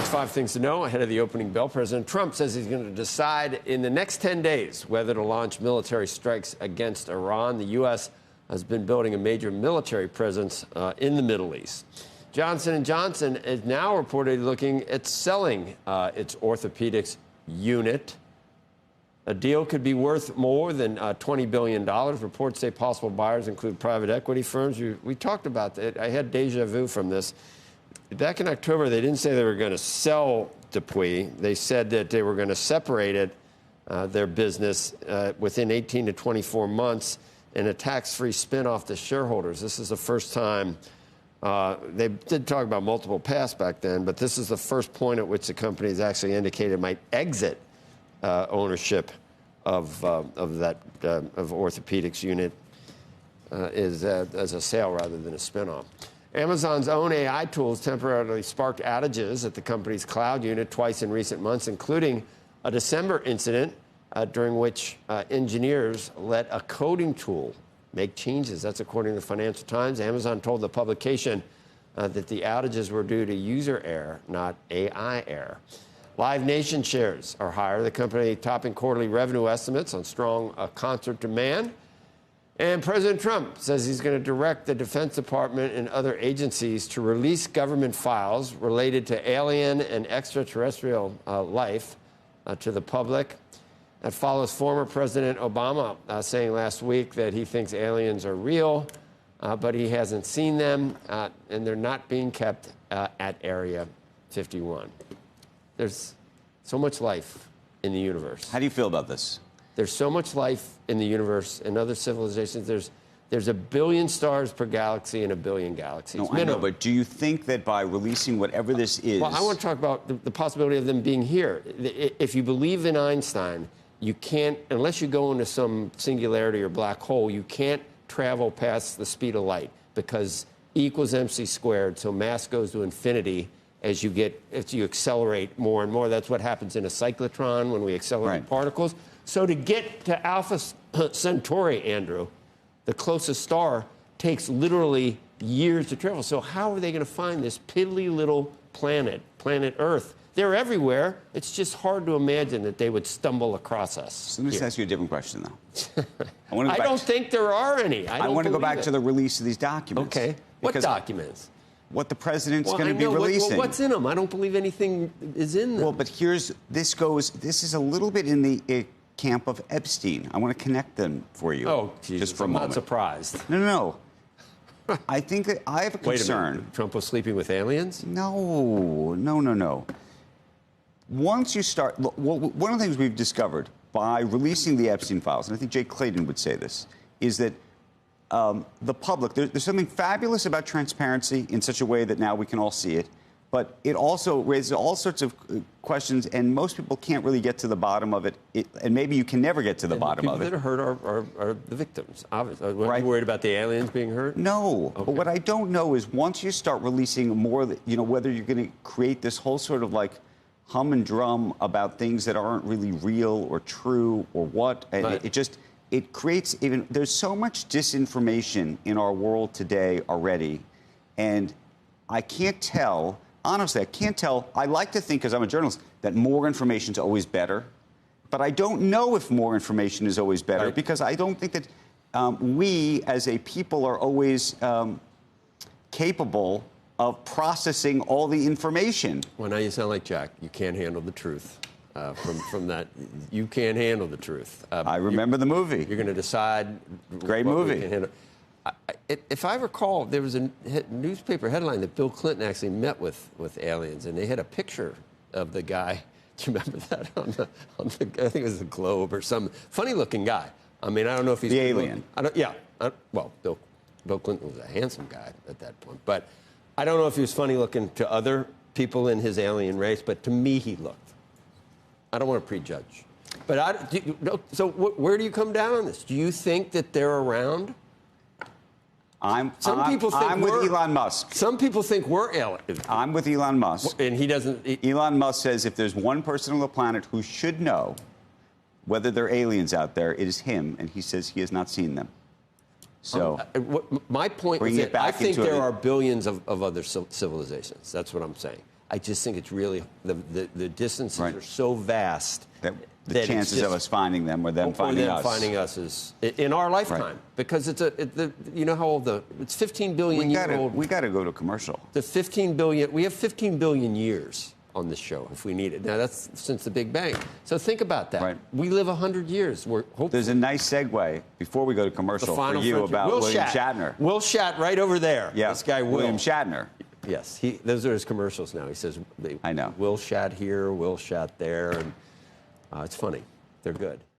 It's 5 things to know ahead of the opening bell. President Trump says he's going to decide in the next 10 days whether to launch military strikes against Iran. The U.S. has been building a major military presence in the Middle East. Johnson & Johnson is now reportedly looking at selling its orthopedics unit. A deal could be worth more than $20 billion. Reports say possible buyers include private equity firms. We talked about that. I had deja vu from this. Back in October, they didn't say they were going to sell Dupuy. They said that they were going to separate it, their business, within 18 to 24 months in a tax-free spin-off to shareholders. This is the first time. They did talk about multiple paths back then, but this is the first point at which the company has actually indicated it might exit ownership of orthopedics unit as a sale rather than a spin-off. Amazon's own AI tools temporarily sparked outages at the company's cloud unit twice in recent months, including a December incident during which engineers let a coding tool make changes. That's according to the Financial Times. Amazon told the publication that the outages were due to user error, not AI error. Live Nation shares are higher. The company topping quarterly revenue estimates on strong concert demand. And President Trump says he's going to direct the Defense Department and other agencies to release government files related to alien and extraterrestrial life to the public. That follows former President Obama saying last week that he thinks aliens are real, but he hasn't seen them, and they're not being kept at Area 51. There's so much life in the universe. How do you feel about this? There's so much life in the universe and other civilizations. There's a billion stars per galaxy and a billion galaxies. No, I know, but do you think that by releasing whatever this is... Well, I want to talk about the possibility of them being here. If you believe in Einstein, you can't, unless you go into some singularity or black hole, you can't travel past the speed of light because E equals mc squared, so mass goes to infinity as you accelerate more and more. That's what happens in a cyclotron when we accelerate particles. So to get to Alpha Centauri, Andrew, the closest star, takes literally years to travel. So how are they going to find this piddly little planet Earth? They're everywhere. It's just hard to imagine that they would stumble across us. So let me ask you a different question, though. I don't think there are any. I want to go back to the release of these documents. Okay. What documents? What the president's going to be releasing. What's in them? I don't believe anything is in them. Well, but this is a little bit in the camp of Epstein. I want to connect them for you. Oh, Jesus, just for a moment. I'm not surprised. No. I think that I have a concern. Wait a minute. Trump was sleeping with aliens? No. Once you start, one of the things we've discovered by releasing the Epstein files, and I think Jay Clayton would say this, is that the public, there's something fabulous about transparency in such a way that now we can all see it, but it also raises all sorts of questions, and most people can't really get to the bottom of it, and maybe you can never get to the bottom of it. People that are hurt are the victims, obviously. Are you worried about the aliens being hurt? No, okay. But what I don't know is once you start releasing more, whether you're going to create this whole sort of like hum and drum about things that aren't really real or true or what, and it creates there's so much disinformation in our world today already, and I can't tell, honestly, I like to think, because I'm a journalist, that more information is always better, but I don't know if more information is always better, because I don't think that we as a people are always capable of processing all the information. Well, now you sound like Jack. You can't handle the truth. From that, you can't handle the truth. I remember the movie. You're going to decide. Great movie. If I recall, there was a newspaper headline that Bill Clinton actually met with aliens, and they had a picture of the guy. Do you remember that on the I think it was the Globe or some funny-looking guy. I mean, I don't know if he's the alien. Well, Bill Clinton was a handsome guy at that point, but I don't know if he was funny-looking to other people in his alien race, but to me, he looked. I don't want to prejudge. But where do you come down on this? Do you think that they're around? I'm with Elon Musk. Some people think we're aliens. I'm with Elon Musk. And he doesn't... Elon Musk says if there's one person on the planet who should know whether there are aliens out there, it is him, and he says he has not seen them. So my point is that I think there are billions of other civilizations. That's what I'm saying. I just think it's really the distances Right. are so vast that the chances of us finding them or them finding us. Finding us is in our lifetime, Right. because you know how old it's 15 billion years old. We got to go to commercial. The 15 billion. We have 15 billion years on this show if we need it. Now that's since the Big Bang. So think about that. Right. We live 100 years. There's a nice segue before we go to commercial for you frontier. about William Shatner. Will Shat right over there. Yeah, This guy William Shatner. Yes, those are his commercials now. He says, I know. Will Shat here, Will Shat there, and it's funny. They're good.